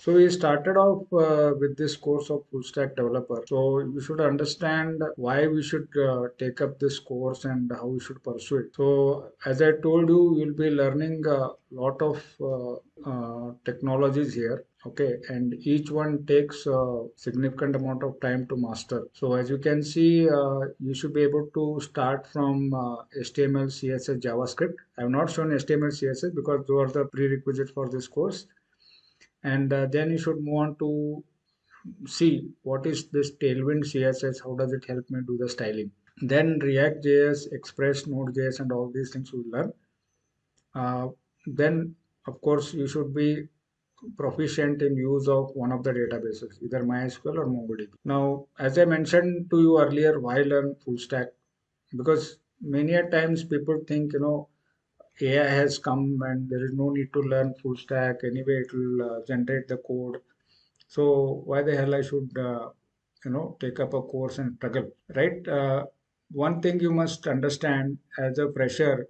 So we started off with this course of full stack developer. So you should understand why we should take up this course and how we should pursue it. So as I told you, you'll be learning a lot of technologies here. Okay, and each one takes a significant amount of time to master. So as you can see, you should be able to start from HTML, CSS, JavaScript. I have not shown HTML, CSS because those are the prerequisites for this course, and then you should move on to see what is this tailwind css, how does it help me do the styling. Then react js, express, node.js, and all these things we learn. Then of course you should be proficient in use of one of the databases, either mysql or mongodb. Now as I mentioned to you earlier, why learn full stack? Because many a times people think, AI has come and there is no need to learn full stack. Anyway, it will generate the code. So why the hell I should, take up a course and struggle, right? One thing you must understand as a fresher,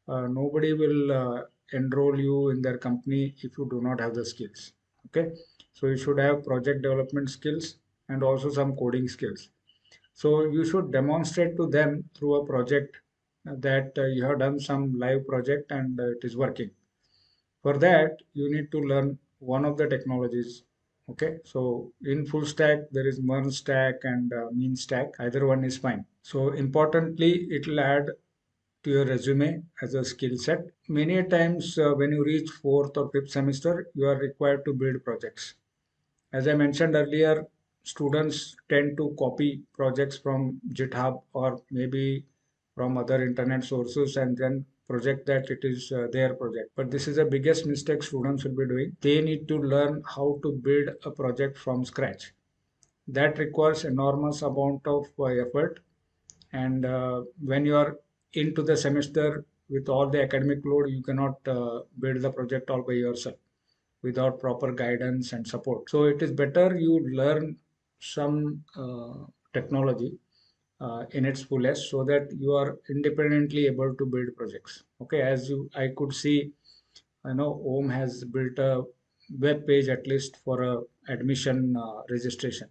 nobody will enroll you in their company if you do not have the skills. Okay, so you should have project development skills and also some coding skills. So you should demonstrate to them through a project that you have done some live project and it is working. For that, you need to learn one of the technologies. Okay, so in full stack, there is merge stack and mean stack. Either one is fine. So importantly, it will add to your resume as a skill set. Many a times when you reach fourth or fifth semester, you are required to build projects. As I mentioned earlier, students tend to copy projects from GitHub or maybe from other internet sources and then project that it is their project. But this is the biggest mistake students will be doing. They need to learn how to build a project from scratch. That requires enormous amount of effort. And when you are into the semester with all the academic load, you cannot build the project all by yourself without proper guidance and support. So it is better you learn some technology in its fullest so that you are independently able to build projects. Okay, as you I could see, I know OM has built a web page at least for a admission registration.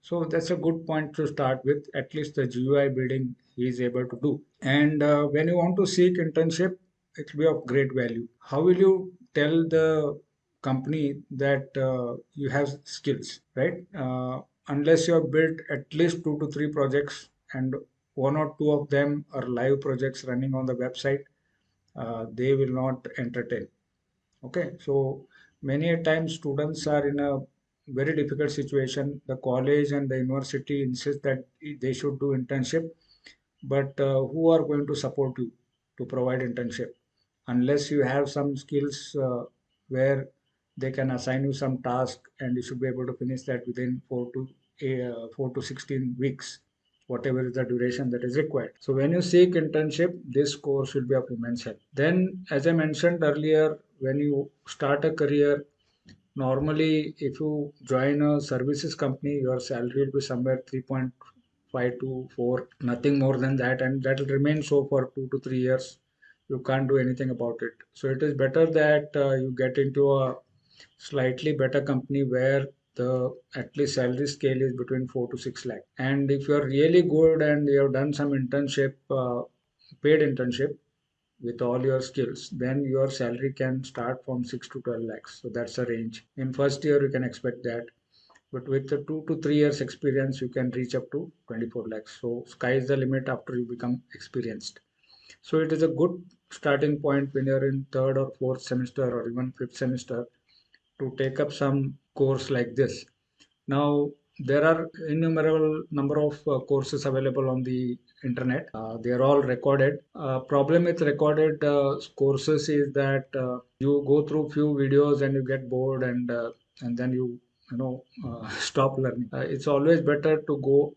So that's a good point to start with. At least the GUI building he is able to do. And when you want to seek internship, it will be of great value. How will you tell the company that you have skills, right? Unless you have built at least 2 to 3 projects and one or two of them are live projects running on the website, they will not entertain. Okay, so many a time students are in a very difficult situation. The college and the university insist that they should do internship, but who are going to support you to provide internship? Unless you have some skills where they can assign you some task and you should be able to finish that within 4 to 16 weeks, whatever is the duration that is required. So when you seek internship, this course will be of immense help. Then, as I mentioned earlier, when you start a career, normally if you join a services company, your salary will be somewhere 3.5 to 4, nothing more than that, and that will remain so for 2 to 3 years. You can't do anything about it. So it is better that you get into a slightly better company where the at least salary scale is between 4 to 6 lakh. And if you're really good and you have done some internship, paid internship with all your skills, then your salary can start from 6 to 12 lakhs. So that's a range. In first year, you can expect that. But with the 2 to 3 years experience, you can reach up to 24 lakhs. So sky is the limit after you become experienced. So it is a good starting point when you're in third or fourth semester or even fifth semester to take up some course like this. Now, there are innumerable number of courses available on the internet. They are all recorded. Problem with recorded courses is that you go through few videos and you get bored and then stop learning. It's always better to go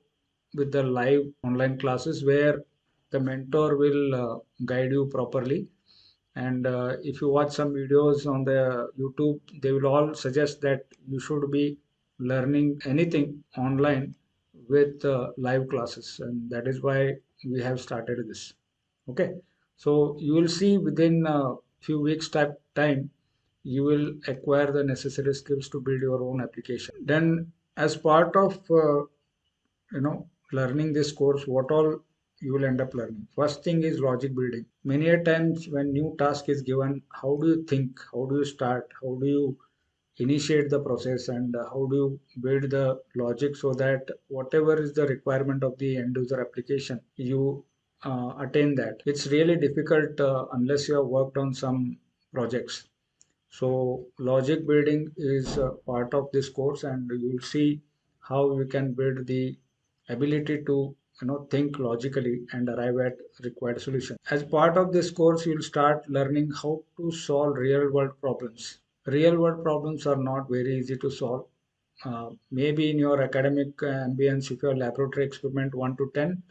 with the live online classes where the mentor will guide you properly. And if you watch some videos on the YouTube, they will all suggest that you should be learning anything online with live classes, and that is why we have started this. Okay, so you will see within a few weeks time you will acquire the necessary skills to build your own application. Then as part of learning this course, what all you will end up learning. First thing is logic building. Many a times when new task is given, how do you think, how do you start, how do you initiate the process, and how do you build the logic so that whatever is the requirement of the end user application, you attain that. It's really difficult unless you have worked on some projects. So logic building is part of this course, and you will see how you can build the ability to think logically and arrive at required solution. As part of this course, you will start learning how to solve real world problems. Real world problems are not very easy to solve. Maybe in your academic ambience, if your laboratory experiment 1 to 10,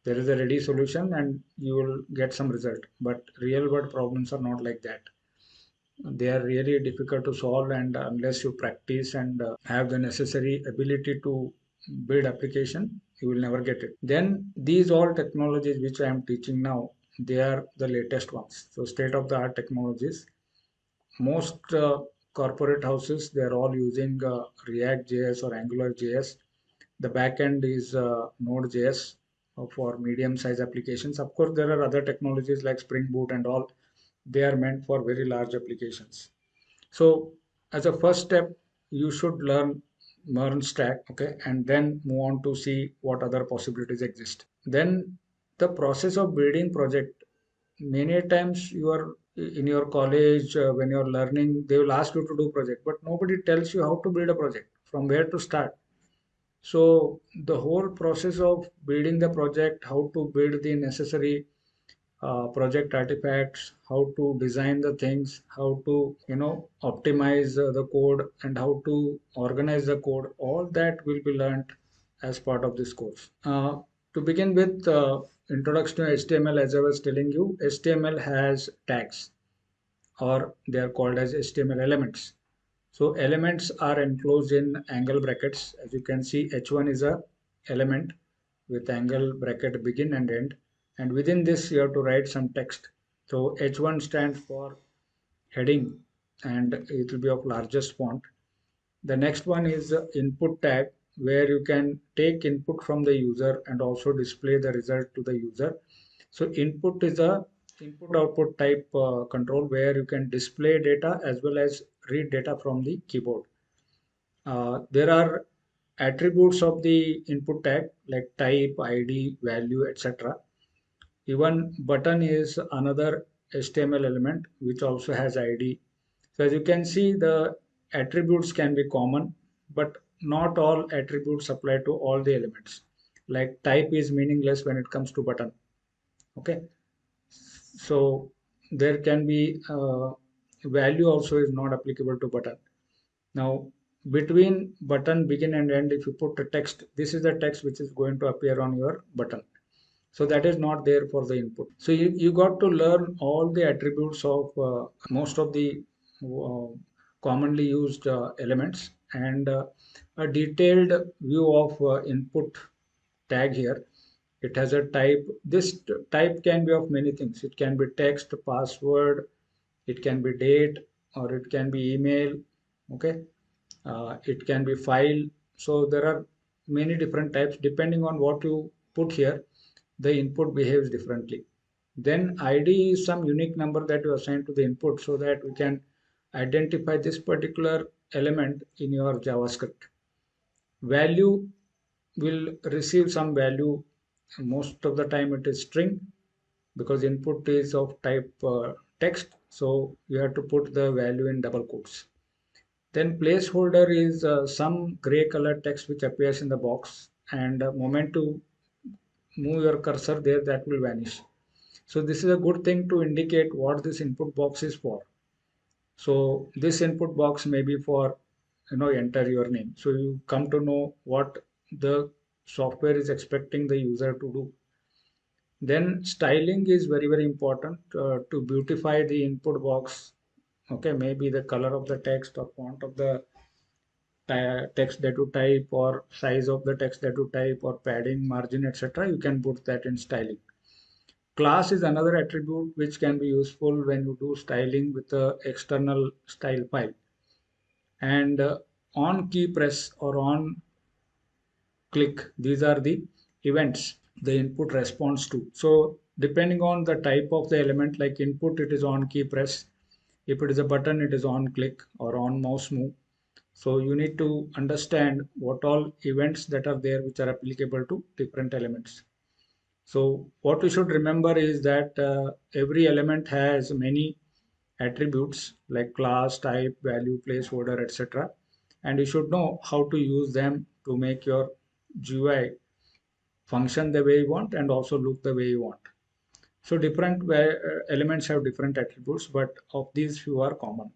there is a ready solution and you will get some result. But real world problems are not like that. They are really difficult to solve, and unless you practice and have the necessary ability to build application, you will never get it. Then these all technologies which I am teaching now, they are the latest ones. So state of the art technologies. Most corporate houses, they are all using React JS or Angular JS. The backend is Node.js for medium size applications. Of course, there are other technologies like Spring Boot and all. They are meant for very large applications. So as a first step, you should learn MERN stack, okay, and then move on to see what other possibilities exist. Then the process of building project, many times you are in your college when you are learning, they will ask you to do project, but nobody tells you how to build a project, from where to start. So the whole process of building the project, how to build the necessary project artifacts, how to design the things, how to optimize the code, and how to organize the code. All that will be learned as part of this course. To begin with, introduction to HTML. As I was telling you, HTML has tags, or they are called as HTML elements. So elements are enclosed in angle brackets. As you can see, H1 is a element with angle bracket begin and end. And within this, you have to write some text. So H1 stands for heading, and it will be of largest font. The next one is input tag, where you can take input from the user and also display the result to the user. So input is a input output type control, where you can display data as well as read data from the keyboard. There are attributes of the input tag like type, ID, value, etc. Even button is another HTML element which also has ID. So as you can see, the attributes can be common, but not all attributes apply to all the elements. Like type is meaningless when it comes to button. Okay, so there can be value also is not applicable to button. Now, between button begin and end, if you put a text, this is the text which is going to appear on your button. So that is not there for the input. So you got to learn all the attributes of most of the uh, commonly used elements, and a detailed view of input tag here. It has a type. This type can be of many things. It can be text, password, it can be date, or it can be email. Okay, it can be file. So there are many different types. Depending on what you put here, the input behaves differently. Then ID is some unique number that you assign to the input so that we can identify this particular element in your JavaScript. Value will receive some value. Most of the time it is string, because input is of type text. So you have to put the value in double quotes. Then placeholder is some gray color text which appears in the box, and moment to move your cursor there, that will vanish. So this is a good thing to indicate what this input box is for. So this input box may be for enter your name. So you come to know what the software is expecting the user to do. Then styling is very important to beautify the input box. Okay, maybe the color of the text or font of the text that you type, or size of the text that you type, or padding, margin, etc. You can put that in styling. Class is another attribute which can be useful when you do styling with a external style file. And on key press or on click, these are the events the input responds to. So depending on the type of the element, like input, it is on key press. If it is a button, it is on click or on mouse move. So you need to understand what all events that are there which are applicable to different elements. So what we should remember is that every element has many attributes like class, type, value, placeholder, etc. And you should know how to use them to make your GUI function the way you want and also look the way you want. So different elements have different attributes, but of these few are common.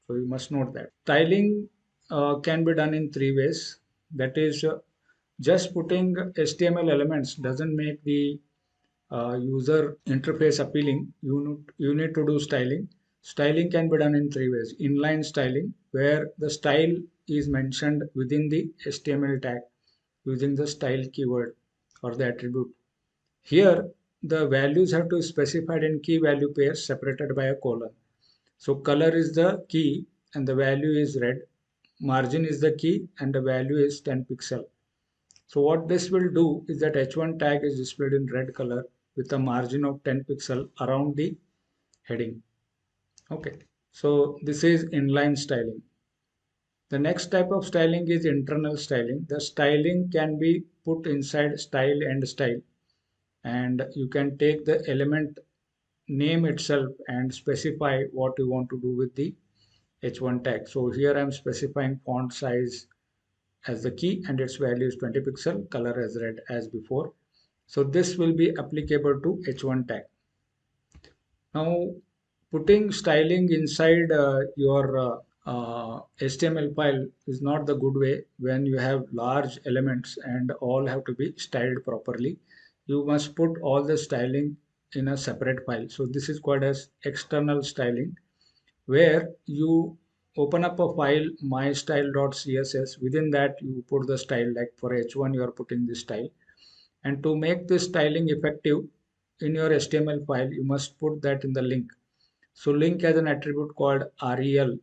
So you must note that. Styling can be done in three ways. That is, just putting HTML elements doesn't make the user interface appealing. You need to do styling. Styling can be done in three ways. Inline styling, where the style is mentioned within the HTML tag using the style keyword or the attribute. Here, the values have to be specified in key value pairs separated by a colon. So color is the key and the value is red. Margin is the key and the value is 10 pixel. So what this will do is that H1 tag is displayed in red color with a margin of 10 pixel around the heading. Okay. So this is inline styling. The next type of styling is internal styling. The styling can be put inside style and style, and you can take the element name itself and specify what you want to do with the H1 tag. So here I'm specifying font size as the key and its value is 20 pixel, color as red as before. So this will be applicable to H1 tag. Now putting styling inside your HTML file is not the good way when you have large elements and all have to be styled properly. You must put all the styling in a separate file. So this is called as external styling, where you open up a file mystyle.css. Within that you put the style, like for H1 you are putting the style. And to make this styling effective in your HTML file, you must put that in the link. So link has an attribute called rel,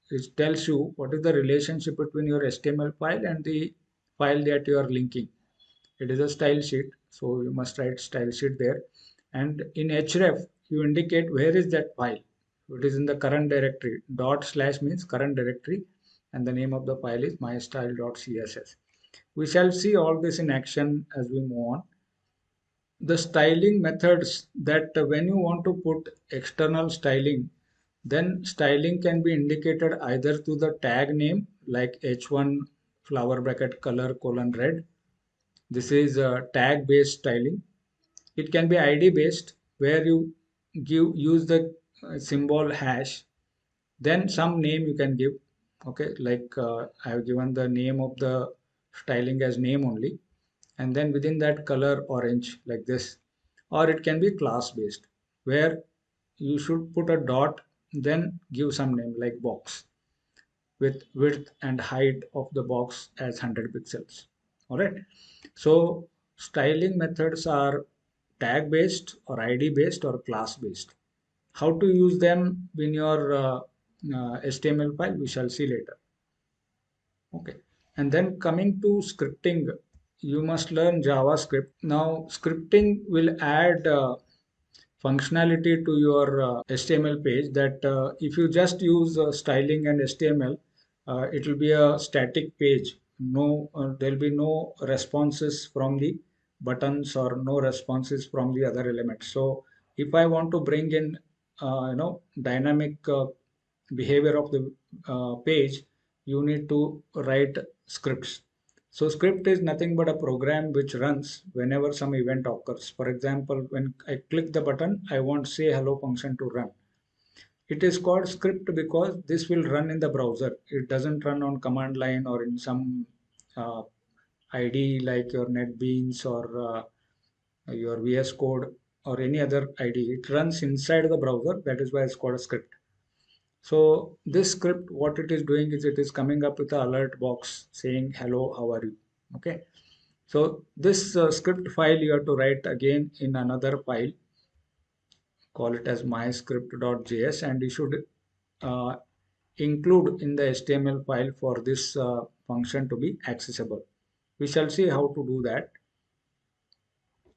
which tells you what is the relationship between your HTML file and the file that you are linking. It is a style sheet, so you must write style sheet there. And in href, you indicate where is that file. It is in the current directory. Dot slash means current directory, and the name of the file is mystyle.css. We shall see all this in action as we move on. The styling methods, that when you want to put external styling, then styling can be indicated either to the tag name like h1 flower bracket color colon red. This is tag based styling. It can be id based, where you use the symbol hash, then some name you can give. Okay, like I have given the name of the styling as name only, and then within that color orange like this. Or it can be class based, where you should put a dot, then give some name like box with width and height of the box as 100 pixels. All right. So styling methods are tag based or id based or class based. How to use them in your HTML file, we shall see later. Okay. And then coming to scripting, you must learn JavaScript. Now, scripting will add functionality to your HTML page, that if you just use styling and HTML, it will be a static page. No, there will be no responses from the buttons or no responses from the other elements. So if I want to bring in, dynamic behavior of the page, you need to write scripts. So script is nothing but a program which runs whenever some event occurs. For example, when I click the button, I want say hello function to run. It is called script because this will run in the browser. It doesn't run on command line or in some uh, ID like your NetBeans or your VS Code or any other ID. It runs inside the browser. That is why it's called a script. So this script, what it is doing is it is coming up with an alert box saying, hello, how are you? Okay. So this script file you have to write again in another file. call it as myscript.js, and you should uh, include in the HTML file for this function to be accessible. We shall see how to do that.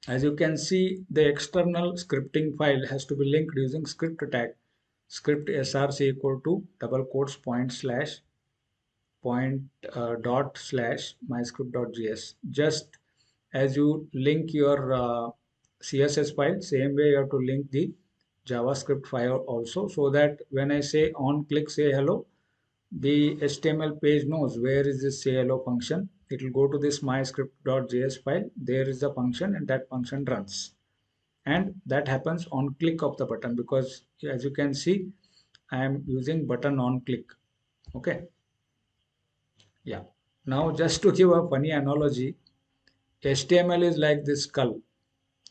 As you can see, the external scripting file has to be linked using script tag. Script src equal to double quotes point dot slash myscript.js. Just as you link your CSS file, same way you have to link the JavaScript file also, so that when I say on click say hello, the HTML page knows where is this say hello function. It will go to this myscript.js file. There is the function, and that function runs. And that happens on click of the button, because as you can see, I am using button on click. Okay. Yeah. Now, just to give a funny analogy, HTML is like this skull.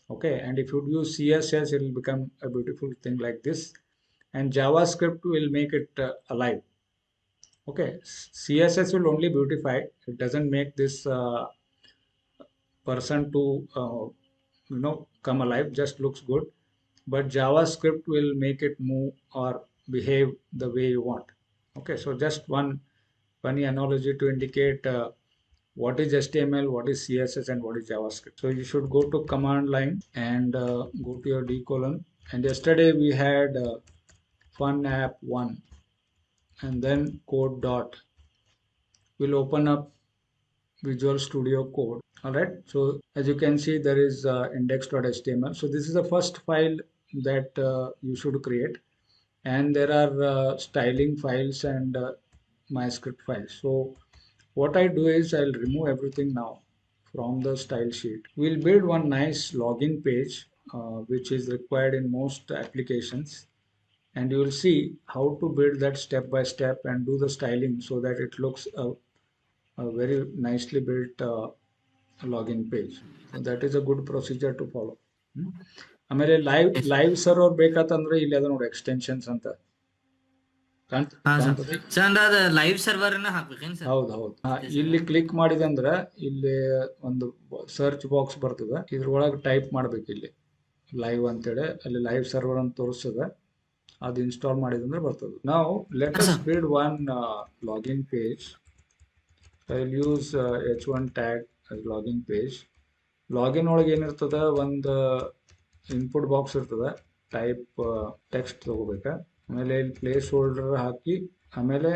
Okay. And if you use CSS, it will become a beautiful thing like this. And JavaScript will make it alive. Okay. CSS will only beautify. It doesn't make this person to come alive. Just looks good. But JavaScript will make it move or behave the way you want. Okay. So just one funny analogy to indicate what is HTML, what is CSS, and what is JavaScript. So you should go to command line and go to your D colon. And yesterday we had fun app 1 and then code dot. We'll open up Visual Studio Code. All right. So as you can see, there is index.html. So this is the first file that you should create. And there are styling files and my script files. So what I do is I'll remove everything now from the style sheet. We'll build one nice login page which is required in most applications, and you will see how to build that step by step and do the styling so that it looks a very nicely built login page. So that is a good procedure to follow. ಆಮೇಲೆ live server ಬೇಕಾತಂದ್ರೆ ಇಲ್ಲಿ ಅದ ನೋಡಿ extensions ಅಂತ ಹಾ sir. ಕಾಣ್ತದೆ. Sir ಅಂದ್ರೆ ಅದು live server ಹಾಕ್ಬೇಕೇನು sir? ಹೌದು ಹೌದು. ಇಲ್ಲಿ ಕ್ಲಿಕ್ ಮಾಡಿದಂದ್ರ ಇಲ್ಲಿ ಒಂದು ಸರ್ಚ್ ಬಾಕ್ಸ್ ಬರ್ತದೆ. ಇದ್ರೊಳಗೆ ಟೈಪ್ ಮಾಡ್ಬೇಕು ಇಲ್ಲಿ ಲೈವ್ ಅಂತೇಳಿ, ಅಲ್ಲಿ ಲೈವ್ ಸರ್ವರ್ ಅಂತ ತೋರಿಸ್ತದೆ. ಅದು ಇನ್ಸ್ಟಾಲ್ ಮಾಡಿದಂದ್ರೆ ಬರ್ತದೆ. ನಾವು let us build one login page. I will use h1 tag login page. Login ಒಳಗೆ ಏನಿರ್ತದ, ಒಂದು ಇನ್ಪುಟ್ ಬಾಕ್ಸ್ ಇರ್ತದೆ, ಟೈಪ್ ಟೆಕ್ಸ್ಟ್ ತಗೋಬೇಕ. ಆಮೇಲೆ ಇಲ್ಲಿ ಪ್ಲೇಸ್ ಹೋಲ್ಡರ್ ಹಾಕಿ, ಆಮೇಲೆ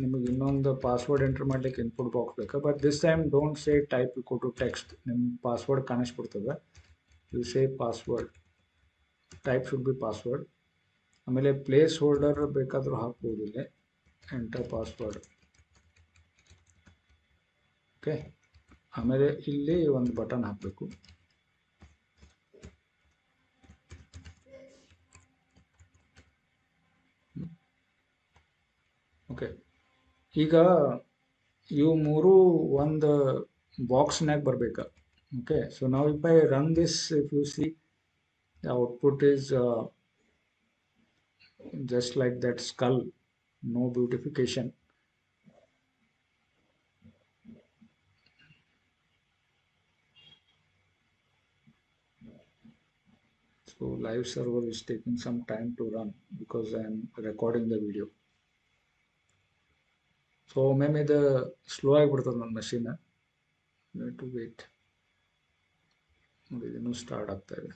ನಿಮಗೆ ಇನ್ನೊಂದು ಪಾಸ್ವರ್ಡ್ ಎಂಟರ್ ಮಾಡ್ಲಿಕ್ಕೆ ಇನ್ಪುಟ್ ಬಾಕ್ಸ್ ಬೇಕಾ. But this time don't say type equal to text. ನಿಮ್ಮ ಪಾಸ್ವರ್ಡ್ ಕಾಣಿಸ್ಬಿಡ್ತದೆ. You say password, type should be password. ಆಮೇಲೆ ಪ್ಲೇಸ್ ಹೋಲ್ಡರ್ ಬೇಕಾದರೂ ಹಾಕ್ಬೋದು ಇಲ್ಲಿ, ಎಂಟರ್ ಪಾಸ್ವರ್ಡ್. ಓಕೆ. ಆಮೇಲೆ ಇಲ್ಲಿ ಒಂದು ಬಟನ್ ಹಾಕಬೇಕು. ಓಕೆ. ಈಗ ಇವು ಮೂರು ಒಂದು ಬಾಕ್ಸ್ನಾಗ ಬರ್ಬೇಕಾ. ಓಕೆ. ಸೊ ನಾವು if I run this, if U C the output is just like that skull, no beautification. So live server is taking some time to run because I am recording the video. So maybe the slow ಆಗಿಬಿಡ್ತದೆ ನನ್ನ machine. Need to wait. ನೋಡಿ ಇನ್ನೂ start ಆಗ್ತಾ ಇದೆ.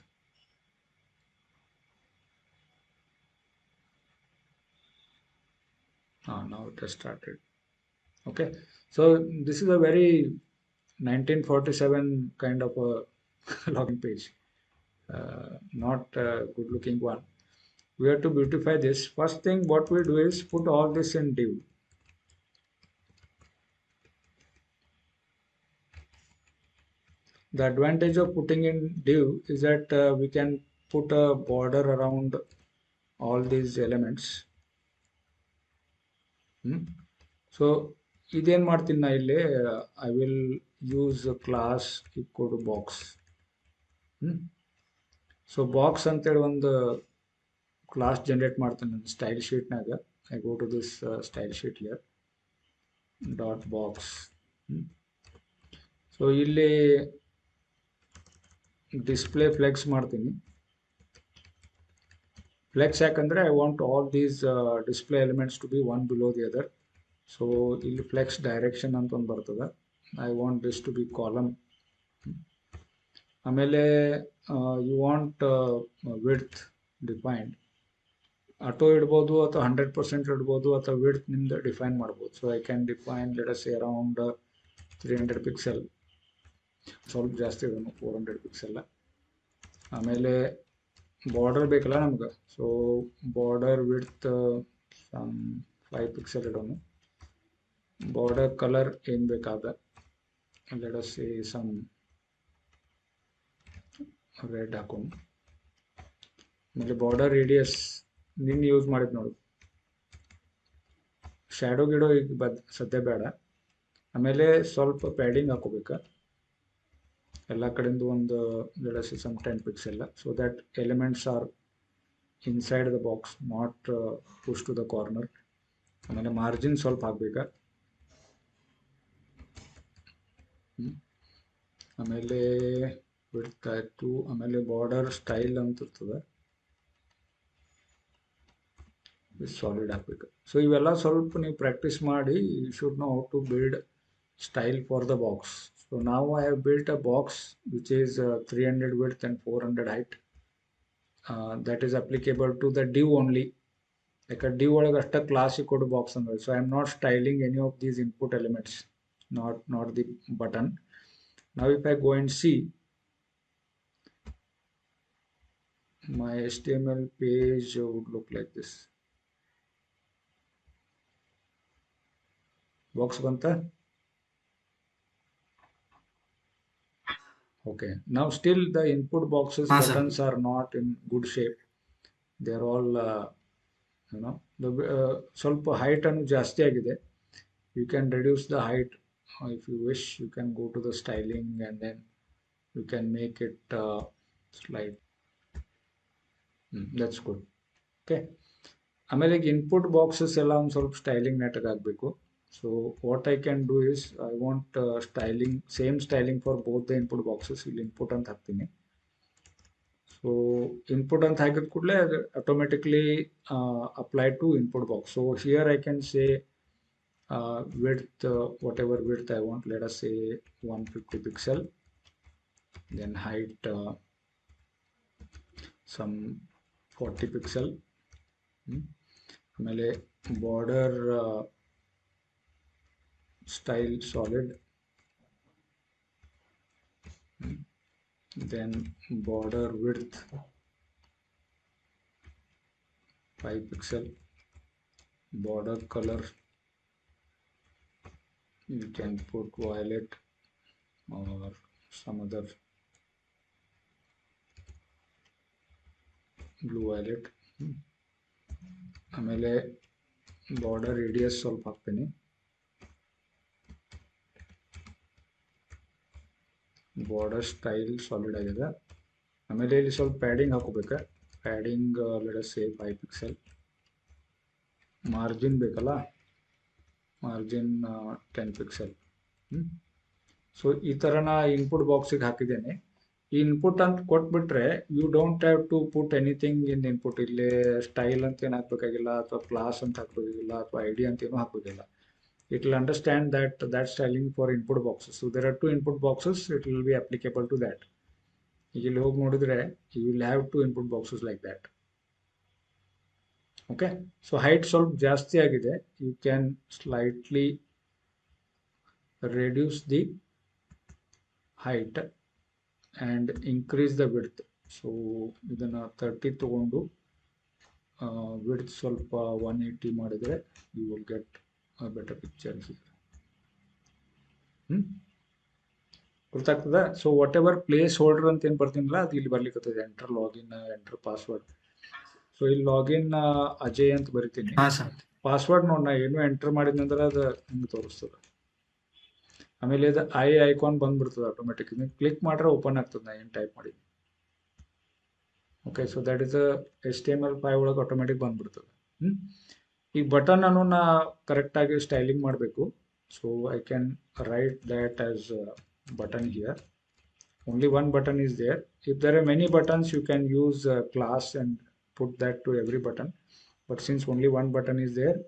Now it has started. Okay. So this is a very 1947 kind of a login page. Not a good looking one. We have to beautify this. First thing what we do is put all this in div. The advantage of putting in div is that we can put a border around all these elements. So ಇದೇನು ಮಾಡ್ತೀನಿ ನಾ ಇಲ್ಲಿ, I will use a class equal to box. So box ಅಂತೇಳಿ ಒಂದು class generate ಮಾಡ್ತೀನಿ ನನ್ನ style ಶೀಟ್ನಾಗ. I go to this style sheet here, dot box. So ಇಲ್ಲಿ ಡಿಸ್ಪ್ಲೇ ಫ್ಲೆಕ್ಸ್ ಮಾಡ್ತೀನಿ. ಫ್ಲೆಕ್ಸ್ ಯಾಕಂದರೆ I want all these display elements to be one below the other. So ಇಲ್ಲಿ flex direction ಅಂತ ಒಂದು ಬರ್ತದೆ. I want this to be column. ಆಮೇಲೆ you want width defined. Auto ಇಡ್ಬೋದು ಅಥವಾ 100% ಇಡ್ಬೋದು ಅಥವಾ ವಿಡ್ತ್ ನಿಮ್ದು ಡಿಫೈನ್ ಮಾಡ್ಬೋದು. So I can define let us say around 300 pixel, ಸ್ವಲ್ಪ ಜಾಸ್ತಿ ಇಡೋನು 400 ಪಿಕ್ಸೆಲ್. ಆಮೇಲೆ ಬಾರ್ಡರ್ ಬೇಕಲ್ಲ ನಮ್ಗೆ, ಸೊ ಬಾರ್ಡರ್ ವಿಡ್ತ್ 5 ಪಿಕ್ಸೆಲ್ ಇಡೋನು. ಬಾರ್ಡರ್ ಕಲರ್ ಏನು ಬೇಕಾದ let us say some red ಹಾಕೋನು. ಆಮೇಲೆ ಬಾರ್ಡರ್ ರೇಡಿಯಸ್ ನಿನ್ನ ಯೂಸ್ ಮಾಡಿದ್ ನೋಡು, ಶ್ಯಾಡೋ ಗಿಡೋ ಈಗ ಸದ್ಯ ಬೇಡ. ಆಮೇಲೆ ಸ್ವಲ್ಪ ಪ್ಯಾಡಿಂಗ್ ಹಾಕೋಬೇಕಾ ಎಲ್ಲ ಕಡೆಯಿಂದ ಒಂದು let us say some 10 pixel, so that elements are inside the box, not push to the corner. ಆಮೇಲೆ ಮಾರ್ಜಿನ್ ಸ್ವಲ್ಪ ಹಾಕ್ಬೇಕಾ. ಆಮೇಲೆ ಬಿಡ್ತಾಯಿತ್ತು. ಆಮೇಲೆ ಬಾರ್ಡರ್ ಸ್ಟೈಲ್ ಅಂತ ಇರ್ತದೆ, ಸಾಲಿಡ್ ಹಾಕ್ಬೇಕು. ಸೊ ಇವೆಲ್ಲ ಸ್ವಲ್ಪ ನೀವು ಪ್ರಾಕ್ಟೀಸ್ ಮಾಡಿ, you should know how to build style for the box. So ನಾವು I have built a box which is 300 width and 400 height. That is applicable to the div only. ಯಾಕೆ div ಒಳಗೆ ಅಷ್ಟೇ ಕ್ಲಾಸಿಗೆ ಕೊಡು ಬಾಕ್ಸ್ ಅಂದ್ರೆ. So I am not styling any of these input elements, not the button. Now if I go and see my HTML page would look like this. Box banta. Okay, now still the input boxes buttons are not in good shape. They are all the ಸ್ವಲ್ಪ height ಅನ್ನು ಜಾಸ್ತಿ ಆಗಿದೆ. You can reduce the height if you wish. You can go to the styling and then you can make it slide. That's good. Okay, ಆಮೇಲೆ ಈಗ input boxes ಎಲ್ಲ ಒಂದು ಸ್ವಲ್ಪ styling ನೆಟ್ಗೆ ಆಗಬೇಕು. So what I can do is I want styling, same styling for both the input boxes. ಇಲ್ಲಿ input ಅಂತ ಹಾಕ್ತೀನಿ. ಸೊ ಇನ್ಪುಟ್ ಅಂತ ಹಾಕಿದ ಕೂಡಲೇ ಅದು automatically apply to input box. So here I can say width, whatever width I want, let us say 150 pixel, then height some 40 pixel. ಆಮೇಲೆ border style solid, then border width 5 pixel, border color you can put violet or some other blue violet. ಆಮೇಲೆ border radius ಸ್ವಲ್ಪ ಹಾಕ್ತೀನಿ. Border style solid ಆಗಿದೆ. ಆಮೇಲೆ ಇಲ್ಲಿ ಸ್ವಲ್ಪ padding ಹಾಕೋಬೇಕಾ. Padding let us say 5 pixel. Margin ಬೇಕಲ್ಲ, ಮಾರ್ಜಿನ್ 10 ಪಿಕ್ಸೆಲ್. ಸೊ ಈ ಥರ ನಾ ಇನ್ಪುಟ್ ಬಾಕ್ಸಿಗೆ ಹಾಕಿದ್ದೇನೆ. ಈ ಇನ್ಪುಟ್ ಅಂತ ಕೊಟ್ಬಿಟ್ರೆ you don't have to put anything in input. ಇಲ್ಲಿ ಸ್ಟೈಲ್ ಅಂತ ಏನು ಹಾಕ್ಬೇಕಾಗಿಲ್ಲ, ಅಥವಾ ಕ್ಲಾಸ್ ಅಂತ ಹಾಕ್ಬೇಕಾಗಿಲ್ಲ, ಅಥವಾ ಐ ಡಿ ಅಂತ ಏನೂ ಹಾಕೋದಿಲ್ಲ. It will understand that styling for input boxes. So there are 2 input boxes, it will be applicable to that. ಇಲ್ಲಿ ಹೋಗಿ ನೋಡಿದ್ರೆ you will have 2 input boxes like that. Okay, so height ಸ್ವಲ್ಪ ಜಾಸ್ತಿ ಆಗಿದೆ. You can slightly reduce the height and increase the width. So ಇದನ್ನ 30 ತಗೊಂಡು width ಸ್ವಲ್ಪ 180 ಮಾಡಿದ್ರೆ you will get a better picture here. ಗೊತ್ತಾಗ್ತದ. So whatever placeholder ಅಂತ ಏನು ಬರ್ತೀನಲ್ಲ ಅದು ಇಲ್ಲಿ ಬರ್ಲಿಕ್ಕತ್ತದೆ. Enter login, enter password. So ಇಲ್ಲಿ ಲಾಗಿನ್ ಅಜಯ್ ಅಂತ ಬರಿತೀನಿ. ಪಾಸ್ವರ್ಡ್ ನೋಡಿ ನಾ ಏನು ಎಂಟರ್ ಮಾಡಿದ್ನಂದ್ರೆ ಅದು ಹಿಂಗೆ ತೋರಿಸ್ತದೆ. ಆಮೇಲೆ ಇದು ಐಕಾನ್ ಬಂದ್ಬಿಡ್ತದೆ ಆಟೋಮೆಟಿಕ್. ನೀವು ಕ್ಲಿಕ್ ಮಾಡ್ರೆ ಓಪನ್ ಆಗ್ತದೆ ನಾ ಏನು ಟೈಪ್ ಮಾಡಿದ್ದೀನಿ. Okay, so that is HTML5 ಒಳಗೆ ಆಟೋಮೆಟಿಕ್ ಬಂದ್ಬಿಡ್ತದೆ. ಈ ಬಟನ್ ಅನ್ನು ನಾ ಕರೆಕ್ಟಾಗಿ ಸ್ಟೈಲಿಂಗ್ ಮಾಡಬೇಕು. So I can write that as button here. Only one button is there. If there are many buttons you can use class and put that to every button, but since only one button is there,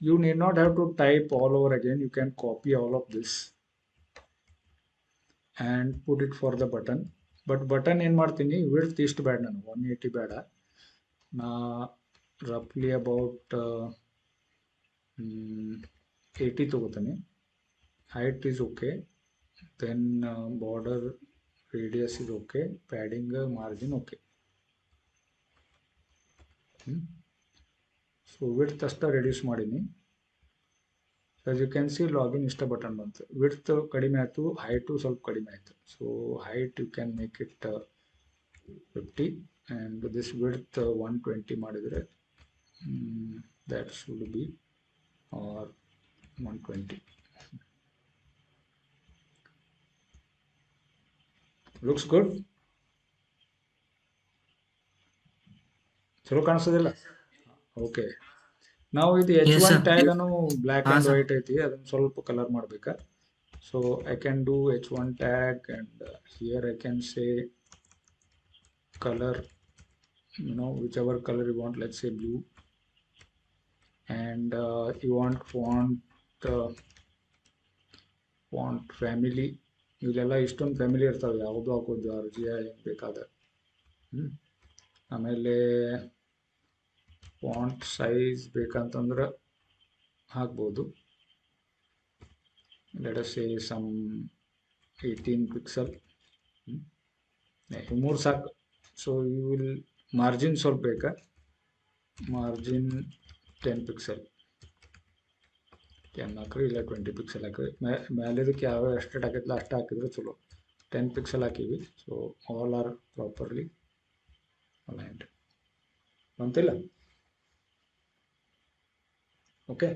you need not have to type all over again. You can copy all of this and put it for the button. But button ಏನು ಮಾಡ್ತೀನಿ, width ಇಷ್ಟು ಬೇಡ, ನಾನು 180 ಬೇಡ, ನಾ ರಫ್ಲಿ about 80 ತಗೋತೀನಿ. height is okay, then border radius is okay, padding margin okay. So width ಅಷ್ಟ reduce ಮಾಡೀನಿ. as you can see login ಇಷ್ಟ ಬಟನ್ ಬಂತು. width ಕಡಿಮೆ ಆಯ್ತು, height ಸ್ವಲ್ಪ ಕಡಿಮೆ ಆಯ್ತು. so height you can make it 50 and this width 120 ಮಾಡಿದ್ರೆ that should be or 120. looks good. ಚಲೋ ಕಾಣಿಸೋದಿಲ್ಲ? ಓಕೆ. ನಾವು ಇದು Yes, H1 sir. ಟ್ಯಾಗ್ ಅನ್ನು ಬ್ಲ್ಯಾಕ್ ಹಾ, ಅಂಡ್ sir. ವೈಟ್ ಐತಿ, ಅದನ್ನ ಸ್ವಲ್ಪ ಕಲರ್ ಮಾಡ್ಬೇಕಾ. So I can do H1 tag and here I can say color, whichever color you want, let's say blue, and you want font family. ಇವೆಲ್ಲ ಇಷ್ಟೊಂದು family ಇರ್ತಾವೆ, ಯಾವುದು ಹಾಕೋದು ಅರ್ಜಿಯ ಏನು ಬೇಕಾದ. ಆಮೇಲೆ ಫಾಂಟ್ ಸೈಜ್ ಬೇಕಂತಂದ್ರೆ ಹಾಕ್ಬೋದು. Let us say some 18 pixel, 3 ಸಾಕು. ಸೊ ಯು ವಿಲ್ ಮಾರ್ಜಿನ್ ಸ್ವಲ್ಪ ಬೇಕಾ, ಮಾರ್ಜಿನ್ 10 ಪಿಕ್ಸೆಲ್, 10 ಹಾಕ್ರಿ, ಇಲ್ಲ 20 ಪಿಕ್ಸೆಲ್ ಹಾಕ್ರಿ. ಮೇಲೆದಕ್ಕೆ ಯಾವ ಎಷ್ಟು ಹಾಕಿದ್ಲ ಅಷ್ಟು ಹಾಕಿದ್ರೆ ಚಲೋ. 10 ಪಿಕ್ಸೆಲ್ ಹಾಕಿವಿ. So all are properly aligned ಅಂತಿಲ್ಲ. ಓಕೆ.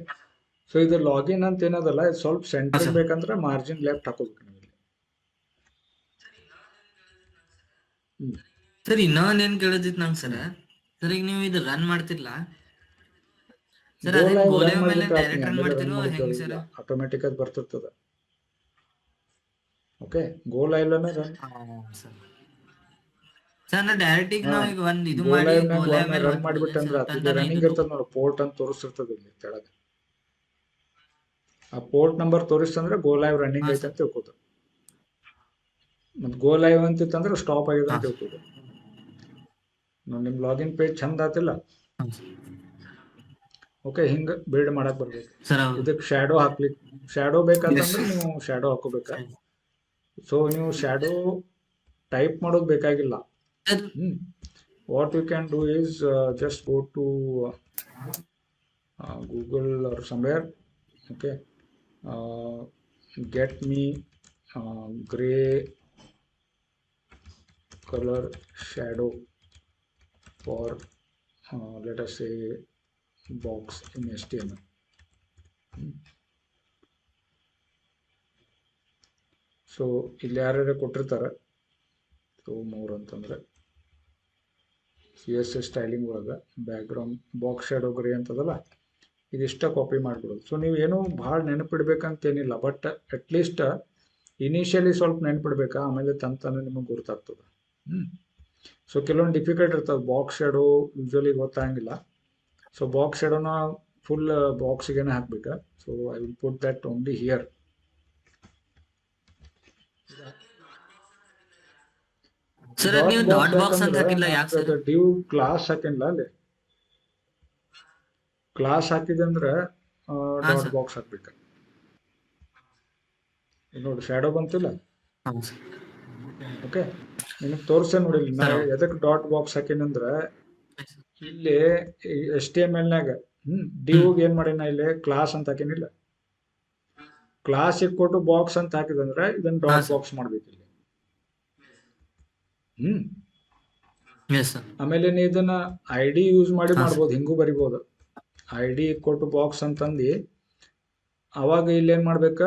ಸೊ ಇದು ಲಾಗಿನ್ ಅಂತ ಏನದಲ್ಲ, ಇದು ಸ್ವಲ್ಪ ಸೆಂಟರ್ ಬೇಕಂದ್ರೆ ಮಾರ್ಜಿನ್ ಲೆಫ್ಟ್ ಹಾಕೋಬೇಕು ನೀವು. ಸರ್ ಇನ್ನೊಂದೇನ್ ಕೇಳೋದಿತ್ತು ನಂಗೆ ಸರ್. ಸರ್ ಈಗ ನೀವು ಇದು ರನ್ ಮಾಡ್ತಿರ್ಲ ಸರ್, ಅದೇನ್ ಗೋಲೈವ್ ಮೇಲೆ ಡೈರೆಕ್ಟ್ ರನ್ ಮಾಡ್ತಿರೋ ಹೆಂಗ್ ಸರ್? ಆಟೋಮೆಟಿಕ್ ಆಗಿ ಬರ್ತಿರ್ತದ. Okay, go live run sir direct ಈಗ ನಾವು ಈಗ ಒಂದು ಇದು ಮಾಡಿ ಗೋಲೈವ್ ಮೇಲೆ ರನ್ ಮಾಡಿಬಿಟ್ಟಂದ್ರೆ ಇದು ರನ್ನಿಂಗ್ ಇರ್ತದ ನೋಡಿ, ಪೋರ್ಟ್ ಅಂತ ತೋರಿಸ್ತಿರ್ತದೆ ಇಲ್ಲಿ ಕೆಳಗೆ. ಆ ಪೋರ್ಟ್ ನಂಬರ್ ತೋರಿಸ್ತಂದ್ರೆ ಗೋ ಲೈವ್ ರನ್ನಿಂಗ್ ಐತೆ ಅಂತ ತಿಳ್ಕೋದು. ಮತ್ತೆ ಗೋ ಲೈವ್ ಅಂತಿತ್ತಂದ್ರೆ ಸ್ಟಾಪ್ ಆಗಿದೆ ಅಂತ ತಿಳ್ಕೋದು. ನಿಮ್ ಲಾಗಿನ್ ಪೇಜ್ ಚಂದ ಆತಿಲ್ಲ. ಓಕೆ, ಹಿಂಗ ಬಿಲ್ಡ್ ಮಾಡಕ್ ಬರ್ಬೇಕು. ಇದಕ್ಕೆ ಶಾಡೋ ಹಾಕ್ಲಿಕ್ಕೆ, ಶಾಡೋ ಬೇಕಂತಂದ್ರೆ ನೀವು ಶಾಡೋ ಹಾಕೋಬೇಕಾ. ಸೊ ನೀವು ಶಾಡೋ ಟೈಪ್ ಮಾಡೋದು ಬೇಕಾಗಿಲ್ಲ. What you can do is just go to Google or somewhere. Okay, get me grey color shadow for let us say box in HTML. So ಇಲ್ಲಿ ಯಾರ್ಯಾರು ಕೊಟ್ಟಿರ್ತಾರೆ. ಸೊ ಮೂರು ಅಂತಂದ್ರೆ CSS ಸ್ಟೈಲಿಂಗ್ ಒಳಗೆ background box shadow grey ಅಂತದಲ್ಲ, ಇದಿಷ್ಟ copy ಮಾಡಿಬಿಡೋದು. So ನೀವು ಏನೂ ಭಾಳ ನೆನಪಿಡ್ಬೇಕಂತೇನಿಲ್ಲ, ಬಟ್ ಅಟ್ಲೀಸ್ಟ್ ಇನಿಷಿಯಲಿ ಸ್ವಲ್ಪ ನೆನಪಿಡ್ಬೇಕಾ, ಆಮೇಲೆ ತಂತಾನೆ ನಿಮಗೆ ಗುರ್ತಾಗ್ತದೆ. ಸೊ ಕೆಲವೊಂದು ಡಿಫಿಕಲ್ಟ್ ಇರ್ತದೆ. ಬಾಕ್ಸ್ ಶಾಡೋ ಯೂಶಲಿ ಗೊತ್ತಾಗಿಲ್ಲ. ಸೊ ಬಾಕ್ಸ್ ಶಾಡೋನ ಫುಲ್ ಬಾಕ್ಸಿಗೆ ಹಾಕ್ಬೇಕಾ. So I will put that only here. Div class ಹಾಕಿಲ್ಲ, ಅಲ್ಲಿ ಕ್ಲಾಸ್ ಹಾಕಿದಂದ್ರೆ ಡಾಟ್ ಬಾಕ್ಸ್ ಹಾಕ್ಬೇಕ. ನೋಡಿ ಶಾಡೋ ಬಂತಿಲ್ಲ. ಓಕೆ, ನಿನಗೆ ತೋರಿಸ ನೋಡಿಲ್ಲ ನಾ ಎದಕ್ಕೆ ಡಾಟ್ ಬಾಕ್ಸ್ ಹಾಕಿನಂದ್ರೆ ಇಲ್ಲಿ HTML ನಾಗ ಡಿವ್ಗೆ ಏನ್ ಮಾಡಿನ, ಇಲ್ಲಿ ಕ್ಲಾಸ್ ಅಂತ ಹಾಕಿನಿಲ್ಲ. ಕ್ಲಾಸ್ ಕೊಟ್ಟು ಬಾಕ್ಸ್ ಅಂತ ಹಾಕಿದಂದ್ರೆ ಇದನ್ನ ಡಾಟ್ ಬಾಕ್ಸ್ ಮಾಡ್ಬೇಕು ಇಲ್ಲಿ. ಆಮೇಲೆ ನೀ ಇದನ್ನ ID ಯೂಸ್ ಮಾಡಿ ಮಾಡ್ಬೋದು, ಹಿಂಗೂ ಬರಿಬೋದು. ID ಕೊಟ್ಟು ಬಾಕ್ಸ್ ಅಂತಂದು ಅವಾಗ ಇಲ್ಲಿ ಏನ್ ಮಾಡ್ಬೇಕ,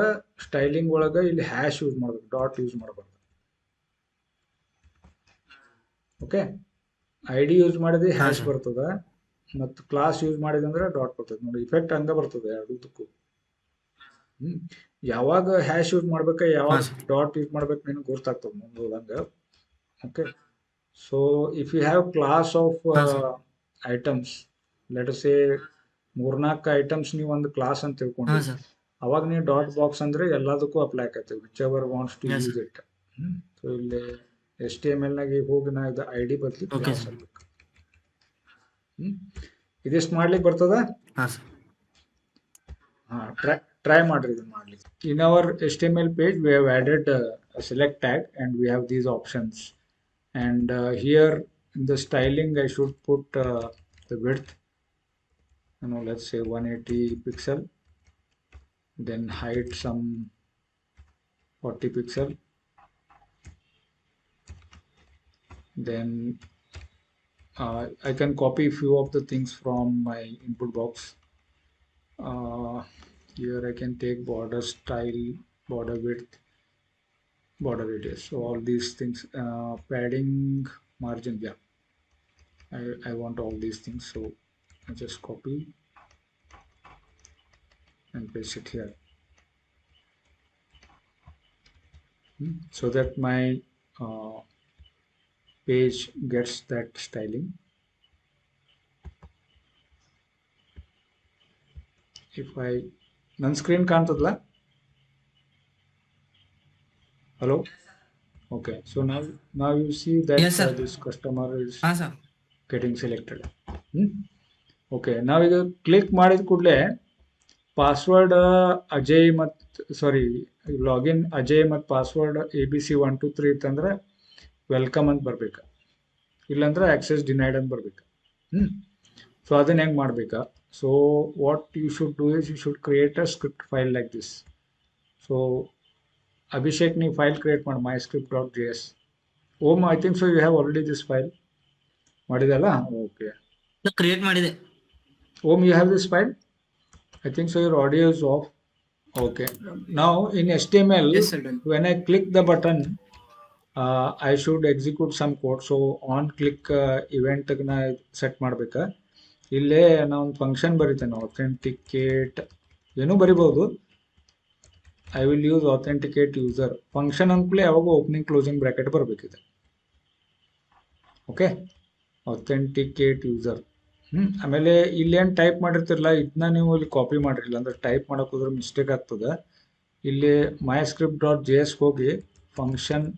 ಸ್ಟೈಲಿಂಗ್ ಒಳಗ ಇಲ್ಲಿ ಹ್ಯಾಶ್ ಯೂಸ್ ಮಾಡ್ಬೇಕು, ಡಾಟ್ ಯೂಸ್ ಮಾಡ್ಬಾರ್ದು. ಓಕೆ, ID ಯೂಸ್ ಮಾಡಿದ್ರೆ ಹ್ಯಾಶ್ ಬರ್ತದ, ಮತ್ತು ಕ್ಲಾಸ್ ಯೂಸ್ ಮಾಡಿದಂದ್ರೆ ಡಾಟ್ ಬರ್ತದೆ. ನೋಡಿ ಇಫೆಕ್ಟ್ ಹಂಗ ಬರ್ತದೆ ಎರಡಕ್ಕೂ. ಯಾವಾಗ ಹ್ಯಾಶ್ ಯೂಸ್ ಮಾಡ್ಬೇಕ, ಯಾವಾಗ ಡಾಟ್ ಯೂಸ್ ಮಾಡ್ಬೇಕು ನಿನಗೆ ಗೊತ್ತಾಗ್ತದೆ ಮುಂದೆ ಹೋದಂಗ. Okay, So if you have class of ಹಾ sir items, let us say ಮೂರ್ನಾಲ್ಕು ಐಟಮ್ಸ್ ನೀವು ಒಂದು ಕ್ಲಾಸ್ ಅಂತ ಹಾ ತಿಳ್ಕೊಂಡ್ರಿ, ಸರ್ ಅವಾಗ ನೀವು ಡಾಟ್ ಬಾಕ್ಸ್ ಅಂದ್ರೆ ಎಲ್ಲದಕ್ಕೂ ಅಪ್ಲೈ ಆಗತ್ತೆ, whichever wants to yes use sir it. So ಇಲ್ಲಿ HTML ನಾಗ ಹೋಗಿ ನಾ ಇದು ಐ ಡಿ ಬದಲಿ ಓಕೆ ಕ್ಲಾಸ್ ಸರ್ ಅನ್ಬೇಕು. ಇದಿಷ್ಟು ಮಾಡ್ಲಿಕ್ಕೆ ಬರ್ತದ. ಹಾ ಸರ್ ಹಾ, ಟ್ರೈ ಮಾಡ್ರಿ ಇದನ್ನ ಮಾಡ್ಲಿಕ್ಕೆ. In our HTML page we have added a select tag and we have these options, and here in the styling I should put the width, let's say 180 pixel, then height some 40 pixel, then I can copy few of the things from my input box. Here I can take border style, border width, border radius, so all these things, padding, margin, yeah, I want all these things, so I just copy and paste it here. So that my page gets that styling. If I ನನ್ನ screen ಕಾಣ್ತದಲ್ಲ? Hello? Okay, so now you see that yes sir this customer is ಹಾ sir getting selected. Okay, ನಾವೀಗ click ಮಾಡಿದ ಕೂಡಲೇ password Ajay ಮತ್ತು ಸಾರಿ login Ajay ಮತ್ತು password ABC123 ಇತ್ತಂದ್ರೆ welcome ಅಂತ ಬರ್ಬೇಕು, ಇಲ್ಲಾಂದ್ರೆ ಆಕ್ಸೆಸ್ ಡಿನೈಡ್ ಅಂತ ಬರ್ಬೇಕು. ಸೊ ಅದನ್ನ ಹೆಂಗೆ ಮಾಡ್ಬೇಕಾ? So what you should do is you should create a script file like this. So Abhishek, ನೀವು ಫೈಲ್ ಕ್ರಿಯೇಟ್ ಮಾಡಿ myscript.js. Om, I think so you have already this file ಮಾಡಿದಲ್ಲ? ಓಕೆ. ಕ್ರಿಯೇಟ್ ಮಾಡಿದೆ. Om, you have this file? I think so your audio is off. Okay. Now in HTML, Yes, sir. when I click the button, I should execute some code. So on click event na set ಮಾಡಬೇಕಾ? ಇಲ್ಲೇ ನಾವು ಒಂದು function ಬರೀತೇನೆ, authenticate ಏನೂ ಬರಿಬೋದು. I will use authenticate user function ಅಂದ್ಕೂಲೆ ಯಾವಾಗ opening closing bracket ಬರಬೇಕಿದೆ. Okay, authenticate user. ಆಮೇಲೆ ಇಲ್ಲೇನು ಟೈಪ್ ಮಾಡಿರ್ತಿರಲ್ಲ, ಇದನ್ನ ನೀವು ಇಲ್ಲಿ ಕಾಪಿ ಮಾಡಿರಲಿಲ್ಲ ಅಂದ್ರೆ ಟೈಪ್ ಮಾಡೋಕೆ ಹೋದ್ರೆ ಮಿಸ್ಟೇಕ್ ಆಗ್ತದೆ. ಇಲ್ಲಿ myscript.js ಹೋಗಿ ಫಂಕ್ಷನ್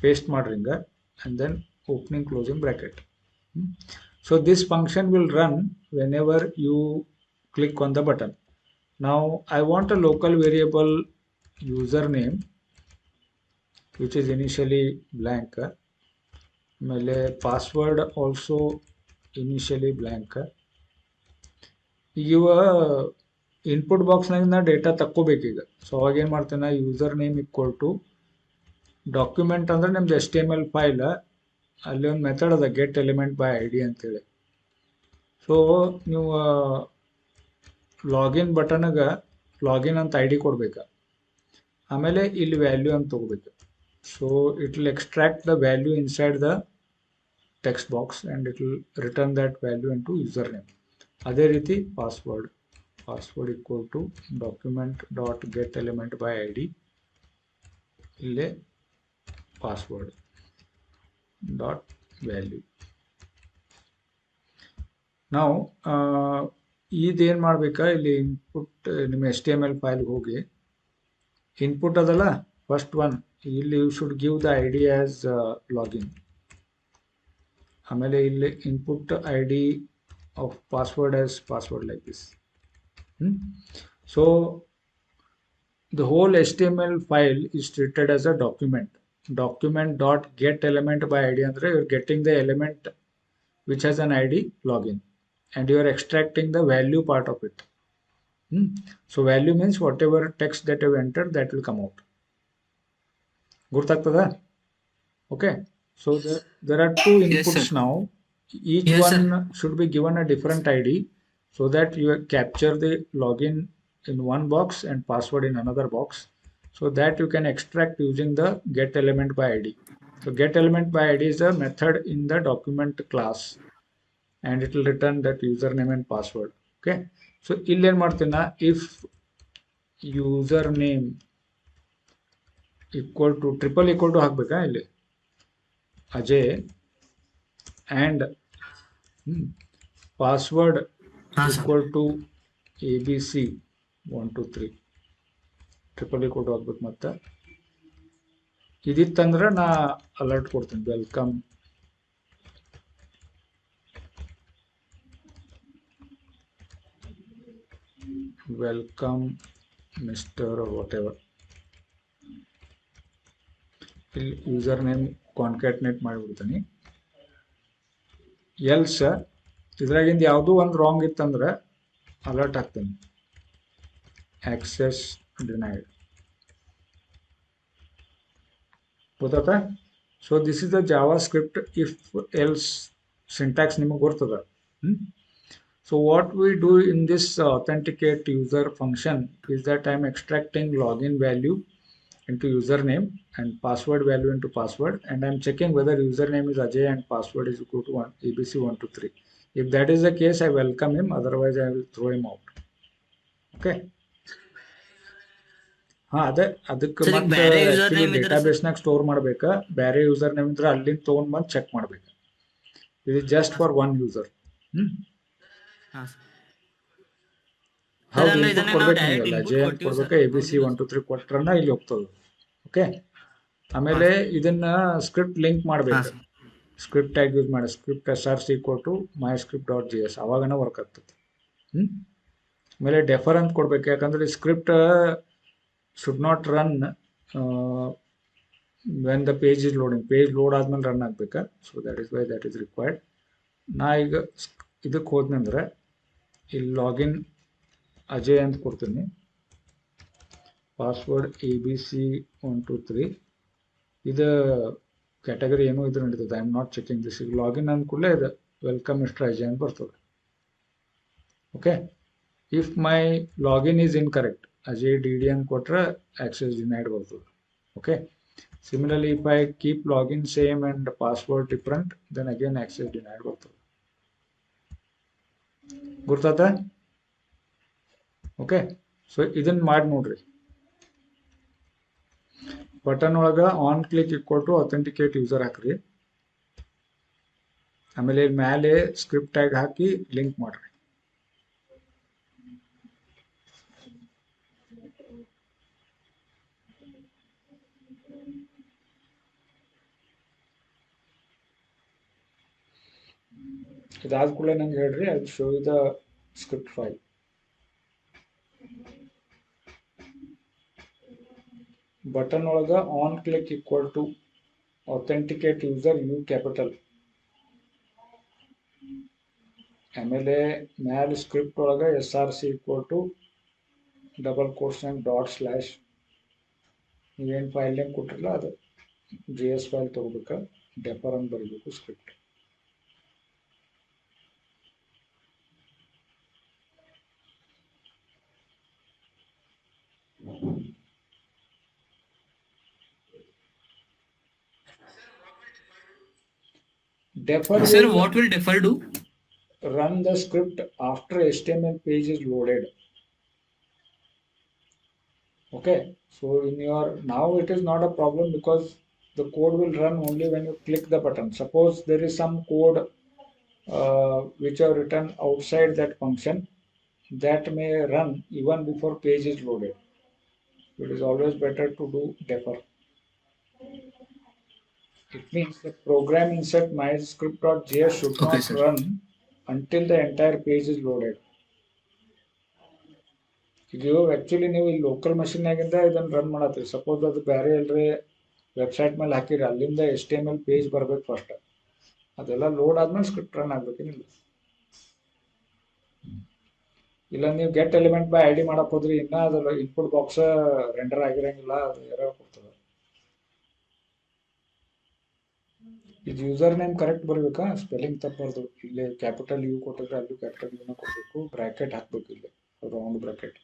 ಪೇಸ್ಟ್ ಮಾಡ್ರಿ ಹಿಂಗೆ, and then opening closing bracket. So this function will run whenever you click on the button. Now I want a local variable username which is initially blank. ಆಮೇಲೆ password also initially blank. ಈಗ ಇವ input ಬಾಕ್ಸ್ನಾಗ ನಾ data ತಕ್ಕೋಬೇಕೀಗ. So ಅವಾಗ ಏನು ಮಾಡ್ತೇನೆ, user name equal to document ಅಂದ್ರೆ ನಿಮ್ದು HTML file, ಅಲ್ಲಿ ಒಂದು ಮೆಥಡ್ ಅದ ಗೆಟ್ ಎಲಿಮೆಂಟ್ ಬೈ ID ಅಂತೇಳಿ. ಸೊ ನೀವು ಲಾಗಿನ್ ಬಟನ್ಗೆ ಲಾಗಿನ್ ಅಂತ ID ಕೊಡ್ಬೇಕು, ಆಮೇಲೆ ಇಲ್ಲಿ ವ್ಯಾಲ್ಯೂ ಅಂತ ತೊಗೋಬೇಕು. So it will extract the value inside the text box and it will return that value into user name. ಅದೇ ರೀತಿ password equal to document dot get element by ID, ಇಲ್ಲೇ password dot value. ನಾವು ಇದೇನು ಮಾಡ್ಬೇಕಾ, ಇಲ್ಲಿ input ನಿಮ್ಮ HTML ಫೈಲ್ಗೆ ಹೋಗಿ input ಅದಲ್ಲ ಫಸ್ಟ್ ಒನ್, ಇಲ್ಲಿ you should give the ID as login. ಆಮೇಲೆ ಇಲ್ಲಿ input ID of password as password like this. So the whole HTML file is treated as a document dot get element by ID ಅಂದ್ರೆ you're getting the element which has an ID login and you are extracting the value part of it. So value means whatever text that you have entered that will come out. ಗುರ್ತಾಗ್ತದ? Okay, so there are two inputs. Yes, sir. Now each Yes, one sir. should be given a different ID so that you capture the login in one box and password in another box, so that you can extract using the get element by ID. So get element by ID is a method in the document class and it will return that username and password. Okay, so illen martina, if username equal to triple equal to ಹಾಕ್ಬೇಕಾ ಇಲ್ಲಿ Ajay and password ಹಾ sir. equal to ABC 123 triple ಕೊಟ್ಟು ಹೋಗ್ಬೇಕು. ಮತ್ತೆ ಇದಿತ್ತಂದ್ರೆ ನಾ alert ಕೊಡ್ತೀನಿ, welcome mister what ever. ಇಲ್ಲಿ user name ಕಾನ್ಕ್ಯಾಟ್ನೇಟ್ ಮಾಡಿಬಿಡ್ತೀನಿ. ಎಲ್ಸ್ ಇದ್ರಾಗಿಂದ ಯಾವುದೂ ಒಂದು ರಾಂಗ್ ಇತ್ತಂದ್ರೆ ಅಲರ್ಟ್ ಹಾಕ್ತೀನಿ, ಆಕ್ಸೆಸ್ ಡಿನೈಡ್. ಗೊತ್ತಾ? So this is the Java script if else syntax ನಿಮಗೆ ಗೊತ್ತದ. So what we do in this authenticate user function is that I am extracting login value into username and password value into password, and I am checking whether username is Ajay and password is equal to ABC123. If that is the case, I welcome him, otherwise I will throw him out. Okay. ಅದೇ ಅದಕ್ಕೆ ಮತ್ತೆ actually ಡೇಟಾಬೇಸ್ನಾಗ store ಮಾಡ್ಬೇಕಾ, ಬೇರೆ user name ಇದ್ರೆ ಅಲ್ಲಿಂದ ತೊಗೊಂಡ್ ಬಂದು check ಮಾಡ್ಬೇಕು. ಇದು ಜಸ್ಟ್ ಫಾರ್ ಒನ್ ಯೂಸರ್. ಹೌದು, ಇನ್ಪುಟ್ ಕೊಡ್ಬೇಕು ನೀವಲ್ಲ, ಅಜಯ್ ಅಂತ ಕೊಡ್ಬೇಕಾ ABC123 ಕೊಟ್ರನ್ನ ಇಲ್ಲಿ ಹೋಗ್ತದೆ. ಓಕೆ. ಆಮೇಲೆ ಇದನ್ನ ಸ್ಕ್ರಿಪ್ಟ್ ಲಿಂಕ್ ಮಾಡ್ಬೇಕು, ಸ್ಕ್ರಿಪ್ಟ್ ಟ್ಯಾಗ್ ಯೂಸ್ ಮಾಡಿ, ಸ್ಕ್ರಿಪ್ಟ್ SRC ಕೊಟ್ಟು myscript.js, ಅವಾಗನ ವರ್ಕ್ ಆಗ್ತದೆ. ಆಮೇಲೆ ಡೆಫರ್ ಅಂತ ಕೊಡ್ಬೇಕು, ಯಾಕಂದ್ರೆ script should not run when the page is loading. Page load ಆದ್ಮೇಲೆ ರನ್ ಆಗ್ಬೇಕಾ, so that is why that is required. ನಾ ಈಗ ಇದಕ್ಕೆ ಹೋದ್ನಂದ್ರೆ ಇಲ್ಲಿ ಲಾಗಿನ್ ಅಜಯ್ ಅಂತ ಕೊಡ್ತೀನಿ, ಪಾಸ್ವರ್ಡ್ ABC123. ಇದು ಕ್ಯಾಟಗರಿ ಏನೋ ಇದ್ರೆ ನಡೀತದೆ, I am not checking this. ಈಗ ಲಾಗಿನ್ ಅಂದ ಕೂಡಲೇ ಇದು ವೆಲ್ಕಮ್ ಮಿಸ್ಟರ್ ಅಜಯ್ ಅಂತ ಬರ್ತದೆ. Okay. If my login is incorrect, Ajay DD ಅಂತ ಕೊಟ್ರೆ ಆಕ್ಸೆಸ್ ಡಿನೈಡ್ ಬರ್ತದೆ. Okay. Similarly, if I keep login same and password different, then again access denied ಬರ್ತದೆ. ಗೊತ್ತಾತ? ಓಕೆ. ಸೊ ಇದನ್ನ ಮಾಡಿ ನೋಡ್ರಿ. ಬಟನ್ ಒಳಗ on click equal to authenticate user ಹಾಕ್ರಿ. ಆಮೇಲೆ ಮೇಲೆ ಸ್ಕ್ರಿಪ್ಟ್ ಟ್ಯಾಗ್ ಹಾಕಿ ಲಿಂಕ್ ಮಾಡ್ರಿ. ಇದಾದ ಕೂಡಲೇ ನಂಗೆ ಹೇಳ್ರಿ, I will show you the script file. Button ಒಳಗ on click equal to authenticate user U capital. ಆಮೇಲೆ ಮ್ಯಾಲ ಸ್ಕ್ರಿಪ್ಟ್ ಒಳಗ SRC ಈಕ್ವಲ್ ಟು ಡಬಲ್ ಕೋರ್ಸ್ನಾಗ ./ ನೀವೇನು ಫೈಲ್ ನೇಮ್ ಕೊಟ್ಟಿರಲ್ಲ ಅದು JS ಫೈಲ್ ತಗೋಬೇಕಾ, ಡೆಫರ್ ಅಂತ ಬರೀಬೇಕು script. Defer Sir, will what will defer do? run the script after HTML page is loaded. Okay, so in your now it is not a problem because the code will run only when you click the button. Suppose there is some code which are written outside that function that may run even before page is loaded. It is always better to do defer. It means the program insert myscript.js should Okay, not sir. run until the entire page is loaded. ಇದು actually ನೀವು ಈ local ಮಷಿನ್ನಾಗಿಂದ ಇದನ್ನು run ಮಾಡತ್ತೀರಿ. Suppose ಅದು ಬೇರೆ ಎಲ್ಲರೇ website ಮೇಲೆ ಹಾಕಿರಿ, ಅಲ್ಲಿಂದ HTML page ಬರ್ಬೇಕು ಫಸ್ಟ್. ಅದೆಲ್ಲ ಲೋಡ್ ಆದ್ಮೇಲೆ ಸ್ಕ್ರಿಪ್ಟ್ ರನ್ ಆಗ್ಬೇಕೇನಿಲ್ಲ. ಇಲ್ಲ ನೀವು ಗೆಟ್ ಎಲಿಮೆಂಟ್ ಬೈ ID ಮಾಡಕ್ ಹೋದ್ರಿ, ಇನ್ನ ಅದರ ಇನ್ಪುಟ್ ಬಾಕ್ಸ್ ರೆಂಡರ್ ಆಗಿರಂಗಿಲ್ಲ, ಅದು ಎರರ್ ಕೊಡ್ತದೆ. ಇದು ಯೂಸರ್ ನೇಮ್ ಕರೆಕ್ಟ್ ಬರಬೇಕಾ, ಸ್ಪೆಲ್ಲಿಂಗ್ ತಪ್ಪಬಾರ್ದು. ಇಲ್ಲಿ ಕ್ಯಾಪಿಟಲ್ ಯು ಕೊಟ್ಟಿದ್ರೆ ಅಲ್ಲಿ ಕ್ಯಾಪಿಟಲ್ ಯುನ ಕೊಡಬೇಕು, ಬ್ರಾಕೆಟ್ ಹಾಕ್ಬೇಕು, ಇಲ್ಲಿ ರೌಂಡ್ ಬ್ರಾಕೆಟ್.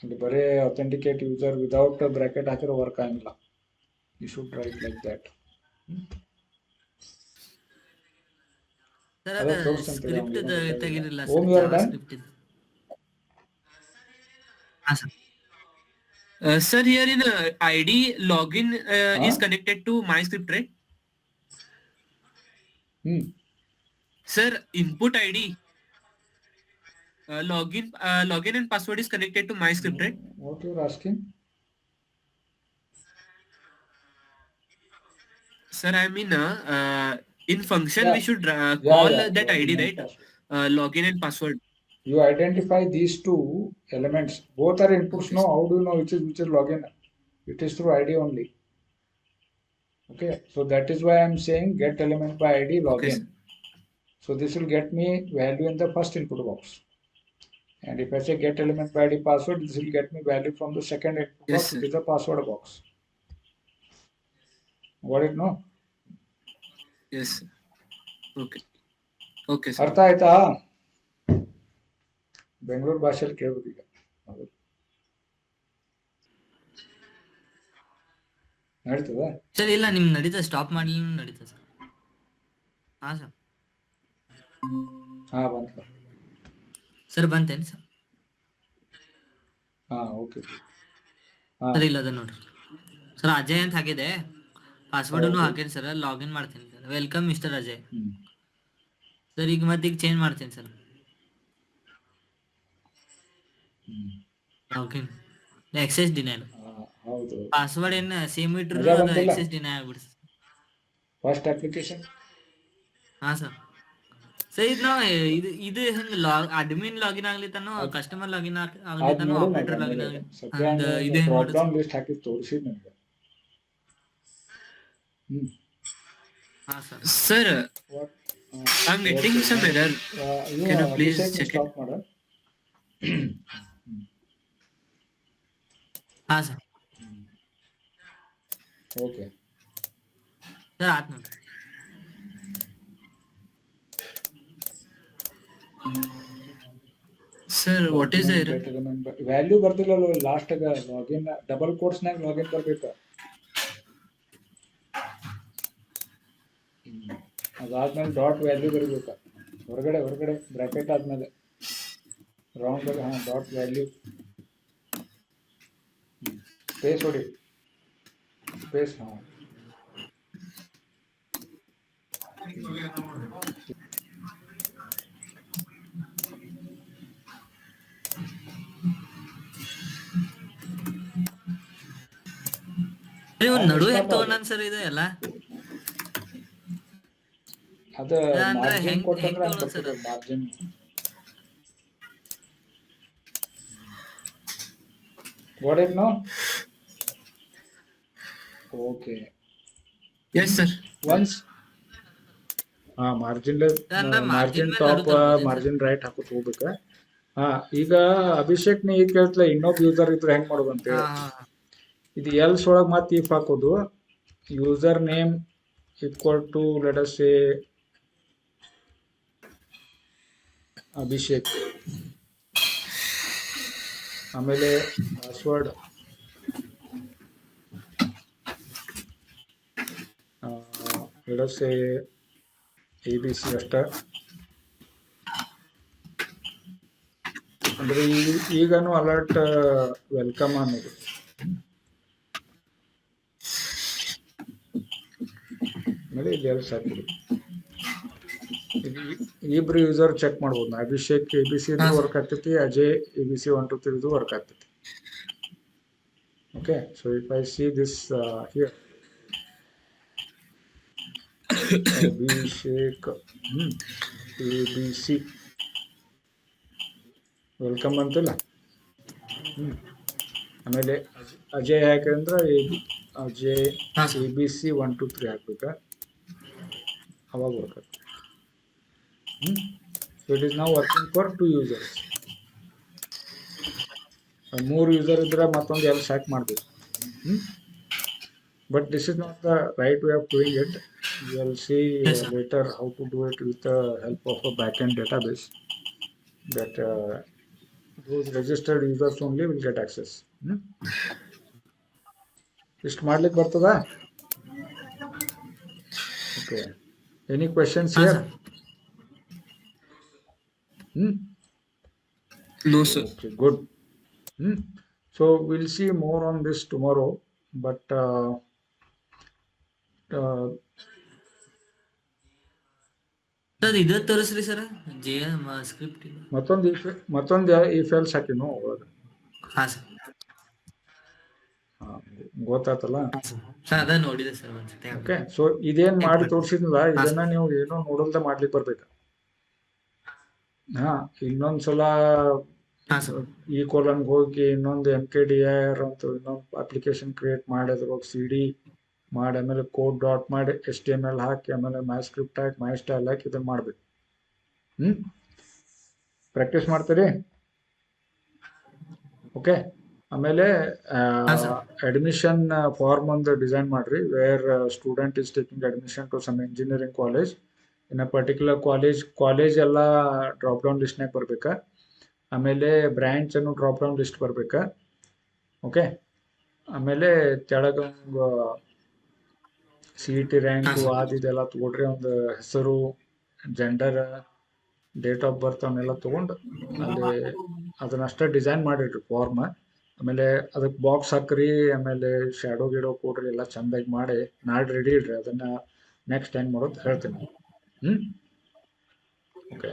ಇಲ್ಲಿ ಬರೀ ಅಥೆಂಟಿಕೇಟ್ ಯೂಸರ್ ವಿದೌಟ್ ಬ್ರಾಕೆಟ್ ಹಾಕಿರೋ ವರ್ಕ್ ಆಗಿಲ್ಲ. You should write like that. Sir, ಅದು ಸ್ಕ್ರಿಪ್ಟ್ ತೆಗಿರಿಲ್ಲ Om you are done. Sir, here in ID login is connected to MyScript, right? Hmm. Sir, input ID, login and password is connected to my script, right? What you're asking? Sir, I mean, in function Yeah. we should Yeah, call yeah. that ID, Login and right? password. Login and password. You identify these two elements. Both are inputs. Okay, No, sir. how do you know which is login? It is through ID only. Okay, so that is why I'm saying get element by ID Okay, sir. login. So this will get me value in the first input box. And if I say get element by ID password, this will get me value from the second input Yes, box, sir. which is the password box. Got it? No? Yes, sir. Okay. Okay, sir. ಅರ್ಥ ಆಯ್ತಾ? ಬೆಂಗಳೂರು ಭಾಷೆಯಲ್ಲಿ ಕೇಳ್ಬೇಕು ಈಗ. ನಡೀತದ? Sir ಇಲ್ಲ ನಿಮ್ ನಡೀತದೆ, stop ಮಾಡಿ ನಡೀತದೆ ಸರ್. ಹಾ ಸರ್. ಹಾ ಬಂತು. ಸರ್ ಬಂತೇನು ಸರ್? ಹಾ ಓಕೆ. ಸರ್ ಇಲ್ಲ ಅದ ನೋಡ್ರಿ ಸರ್, ಅಜಯ್ ಅಂತ ಹಾಕಿದೆ, ಪಾಸ್ವರ್ಡನ್ನು ಹೌದು. ಹಾಕೇನಿ ಸರ್, ಲಾಗಿನ್ ಮಾಡ್ತೀನಿ sir. Welcome mister Ajay hmm. Sir. ಈಗ ಮತ್ತೆ ಈಗ ಚೇಂಜ್ ಮಾಡ್ತೀನಿ ಸರ್. ಲಾಗಿನ್ ಎಕ್ಸೆಸ್ ಡಿನೈಡ್, ಹೌದು. ಪಾಸ್ವರ್ಡ್ ಏನು ಸೇಮ್ ಇಟ್ರು ಮಜಾ ಅದು ಬಂತಿಲ್ಲ? ಎಕ್ಸೆಸ್ ಡಿನೈ ಆಗ್ಬಿಡ್ತು. First application. ಹಾ ಸರ್. ಸರ್ ಇದು ನಾವು ಇದು ಹೆಂಗ್ ಅಡ್ಮಿನ್ ಲಾಗಿನ್ ಆಗ್ಲಿತ್ತಾನೋ, ಅದ್ ಕಸ್ಟಮರ್ ಲಾಗಿನ್ ಅದ್ ಆಗ್ಲಿತ್ತಾನೋ, ನೋಡು ಆಪರೇಟರ್ ಲಾಗಿನ್ ಆಮೇಲೆ ಆಗ್ಲಿ ಸದ್ಯ ಅಂದ ಇದು ಹೆಂಗ್ ಡ್ರಾಪ್ ಮಾಡೋದು ಡೌನ್ ಸರ್? ಲಿಸ್ಟ್ ಹಾಕಿ ತೋರಿಸಿದ್ ನನಗೆ. ಹ್ಮ್. ಹಾ sir. Sir, What? I'm getting okay some ನೋಡಿ. error. ಇವ Can you please Abhishek check it? Stop ಮಾಡ. ಹಾ ಸರ್. ಓಕೆ. ಸರ್ ಆತ್ ನೋಡ್ರಿ. Sir, what is the error? Value ಬರ್ತಿಲ್ಲ ಲಾಸ್ಟ್ ಲಾಗಿನ್ ಡಬಲ್ ಕೋಟ್ಸ್ನಾಗ ಲಾಗಿನ್ ಬರ್ಬೇಕ. ಅದಾದ್ಮೇಲೆ ಡಾಟ್ ವ್ಯಾಲ್ಯೂ ಬರಬೇಕ. ಹೊರಗಡೆ ಬ್ರಾಕೆಟ್ ಆದ್ಮೇಲೆ ರೌಂಡ್ ಡಾಟ್ ವ್ಯಾಲ್ಯೂ ಸ್ಪೇಸ್ ಹೊಡಿ, ಸ್ಪೇಸ್. ನೀವು ನಡು ಹೆಂಗ್ ತಗೊಂಡ್ ಸರ್ ಇದು ಎಲ್ಲ? ಅದ ಅಂದ್ರೆ ಮಾರ್ಜಿನ್ ಹೆಂಗ್ ಕೊಟ್ಟಂದ್ರೆ ಹಂಗ್ ತಗೊಳೋದು ಸರ್ ಬರ್ತದೆ ಅದು? Margin. Got it now? Okay. Yes, sir. Once margin ಅಂದ್ರೆ ಮಾರ್ಜಿನ್ ಮೇಲೆ ನಡು ಟಾಪ್ ತರ್ಬೋದೇನ್ ಸರ್? ಮಾರ್ಜಿನ್ ರೈಟ್ ಹಾಕೋತ ಹೋಗ್ಬೇಕ. ಈಗ ಅಭಿಷೇಕ್ ನೀ ಈಗ ಕೇಳ್ತಲ್ಲ ಇನ್ನೊಬ್ಬ ಯೂಸರ್ ಇದ್ರೆ ಹೆಂಗ್ ಮಾಡೋದು ಹಾ ಅಂತೇಳಿ. ಹಾ ಇದು ಎಲ್ಸ್ ಒಳಗೆ ಮತ್ತೆ ಇಫ್ ಹಾಕೋದು, user name equal to let us say Abhishek, ಆಮೇಲೆ password let us say ABC ಅಷ್ಟ. ಅಂದ್ರೆ ಈಗನು ಅಲರ್ಟ್ ವೆಲ್ಕಮ್ ಅನ್ನೋದು. ಆಮೇಲೆ ಇಲ್ಲಿ ಎಲ್ಸ್ ಹಾಕಿದ್ರು. ಇಬ್ರು ಯೂಸರ್ ಚೆಕ್ ಮಾಡ್ಬೋದು. ಅಭಿಷೇಕ್ ABC ಇದ್ರು ವರ್ಕ್ ಆಗ್ತೈತಿ, ಅಜಯ್ ABC 1 2 3 ಇದು ವರ್ಕ್ ಆಗ್ತೈತಿ. Okay, so if I see this here Abhishek ABC welcome ಅಂತಿಲ್ಲ. ಆಮೇಲೆ ಅಜಯ್ ಹಾಕಂದ್ರೆ ಅಜಯ್ ಹಾ ಸರ್. ABC 1 2 3 ಹಾಕ್ಬೇಕಾ, ಅವಾಗ ವರ್ಕ್ ಆಗ್ತದೆ. ಸೊ ಇಟ್ ಈಸ್ ನಾವು ವರ್ಕಿಂಗ್ ಫಾರ್ 2 ಯೂಸರ್ಸ್. 3 ಯೂಸರ್ ಇದ್ರೆ ಮತ್ತೊಂದು ಎಲ್ಸ್ ಹ್ಯಾಕ್ ಮಾಡಬೇಕು. But this is not the right way of doing it. You will see Yes, sir. Later how to do it with the help of a back end database that those registered users only will get access. ಇಷ್ಟು ಮಾಡ್ಲಿಕ್ಕೆ ಬರ್ತದಾ? Okay, any questions ಹಾ here? Sir. No, sir. Okay, good. So we'll see more on this tomorrow, but ಅದು ಇದ ತೋರಿಸ್ರಿ sir J script ಮತ್ತೊಂದು if else ಹಾಕಿನು ಒಳಗೆ. ಹಾ ಸರ್ ಗೊತ್ತಾತಲ್ಲ. ಸರ್ ಅದ ನೋಡಿದೆ ಸರ್ ಒಂದ್ಸತಿ ಓಕೆ, ಸೊ ಇದೇನ್ ಮಾಡಿ Check ತೋರ್ಸಿದ್ನಲ್ಲ ಹಾ, ಇದನ್ನ ನೀವು ಏನೋ ನೋಡಲ್ದ ಮಾಡ್ಲಿಕ್ಕೆ ಬರ್ಬೇಕು. ಹಾ, ಇನ್ನೊಂದ್ಸಲ ಹಾ ಸರ್ ಈ ಕೋಲನ್ಗೆ ಹೋಗಿ ಇನ್ನೊಂದು MKDIR ಅಂತ ಇನ್ನೊಂದು ಅಪ್ಲಿಕೇಶನ್ ಕ್ರಿಯೇಟ್ ಮಾಡಿ ಅದ್ರೊಳಗೆ CD ಮಾಡಿ ಆಮೇಲೆ ಕೋಡ್ ಡಾಟ್ ಮಾಡಿ HTML ಹಾಕಿ ಆಮೇಲೆ my script hockey my style ಹಾಕಿ ಇದನ್ನ ಮಾಡ್ಬೇಕು. ಪ್ರಾಕ್ಟೀಸ್ ಮಾಡ್ತೀರಿ? ಓಕೆ. ಆಮೇಲೆ ಹಾ ಸರ್ ಅಡ್ಮಿಷನ್ ಫಾರ್ಮ್ ಒಂದು ಡಿಸೈನ್ ಮಾಡ್ರಿ, where student is taking admission to some engineering college in a particular college ಎಲ್ಲ ಡ್ರಾಪ್ ಡೌನ್ ಲಿಸ್ಟ್ನಾಗ ಬರ್ಬೇಕಾ, ಆಮೇಲೆ ಬ್ರ್ಯಾಂಚ್ ಅನ್ನು ಡ್ರಾಪ್ ಡೌನ್ ಲಿಸ್ಟ್ ಬರ್ಬೇಕಾ. ಓಕೆ, ಆಮೇಲೆ ಕೆಳಗೆ CET ರ್ಯಾಂಕು ಇದೆಲ್ಲ ತಗೊಳ್ರಿ, ಒಂದು ಹೆಸರು, ಜೆಂಡರ್, ಡೇಟ್ ಆಫ್ ಬರ್ತ್ ಅವನ್ನೆಲ್ಲ ತಗೊಂಡು ಅಲ್ಲಿ ಅದನ್ನಷ್ಟೇ ಡಿಸೈನ್ ಮಾಡಿಡ್ರಿ ಫಾರ್ಮ್. ಆಮೇಲೆ ಅದಕ್ಕೆ ಬಾಕ್ಸ್ ಹಾಕ್ರಿ, ಆಮೇಲೆ ಶ್ಯಾಡೋ ಗಿಡೋ ಕೊಡ್ರಿ, ಎಲ್ಲ ಚಂದಾಗಿ ಮಾಡಿ ನಾಳೆ ರೆಡಿ ಇಡ್ರಿ. ಅದನ್ನ ನೆಕ್ಸ್ಟ್ ಹೆಂಗ್ ಮಾಡೋದು ಹೇಳ್ತೀನಿ. ಓಕೆ.